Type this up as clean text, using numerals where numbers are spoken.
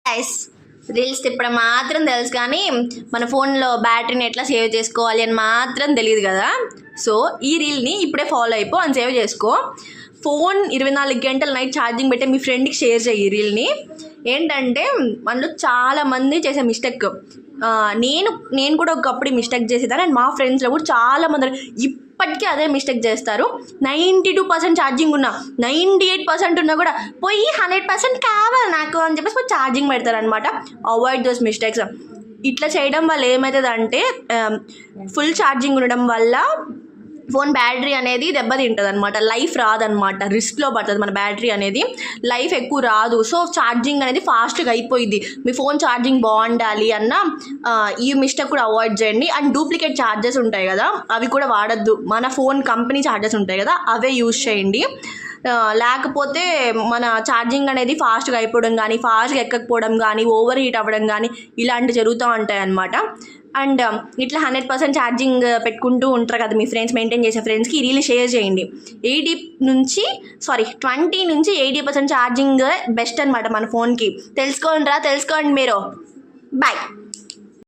Guys, reels తిప్పడం మాత్రం తెలుసు కానీ మన ఫోన్లో బ్యాటరీని ఎట్లా సేవ్ చేసుకోవాలి అని మాత్రం తెలియదు కదా. సో ఈ రీల్ని ఇప్పుడే ఫాలో అయిపో అని సేవ్ చేసుకో. ఫోన్ 24 గంటలు నైట్ ఛార్జింగ్ పెట్టే మీ ఫ్రెండ్కి షేర్ చేయి ఈ రీల్ని. ఏంటంటే మనలో చాలామంది చేసే మిస్టేక్, నేను కూడా ఒకప్పుడు మిస్టేక్ చేసేదాన్ని అండ్ మా ఫ్రెండ్స్లో కూడా చాలామంది ఇప్పటికీ అదే మిస్టేక్ చేస్తారు. 92% ఛార్జింగ్ ఉన్నా 98% ఉన్నా కూడా పోయి 100% కావాలి నాకు అని చెప్పేసి ఛార్జింగ్ పెడతారు అనమాట. Avoid those mistakes. ఇట్లా చేయడం వల్ల ఏమవుతుందంటే ఫుల్ ఛార్జింగ్ ఉండడం వల్ల ఫోన్ బ్యాటరీ అనేది దెబ్బతింటుంది అనమాట. లైఫ్ రాదనమాట, రిస్క్లో పడుతుంది మన బ్యాటరీ అనేది, లైఫ్ ఎక్కువ రాదు. సో ఛార్జింగ్ అనేది ఫాస్ట్గా అయిపోయింది. మీ ఫోన్ ఛార్జింగ్ బాగుండాలి అన్న ఈ మిస్టేక్ కూడా అవాయిడ్ చేయండి. అండ్ డూప్లికేట్ ఛార్జెస్ ఉంటాయి కదా, అవి కూడా వాడద్దు. మన ఫోన్ కంపెనీ ఛార్జెస్ ఉంటాయి కదా, అవే యూజ్ చేయండి. లేకపోతే మన ఛార్జింగ్ అనేది ఫాస్ట్గా అయిపోవడం కానీ, ఫాస్ట్గా ఎక్కకపోవడం కానీ, ఓవర్ హీట్ అవ్వడం కానీ ఇలాంటివి జరుగుతూ ఉంటాయి అన్నమాట. అండ్ ఇట్లా 100% ఛార్జింగ్ పెట్టుకుంటూ ఉంటారు కదా మీ ఫ్రెండ్స్, మెయింటైన్ చేసే ఫ్రెండ్స్కి ఈ రీల్ షేర్ చేయండి. 20 నుంచి 80% ఛార్జింగ్ బెస్ట్ అనమాట మన ఫోన్కి. తెలుసుకోండి మీరు. బాయ్.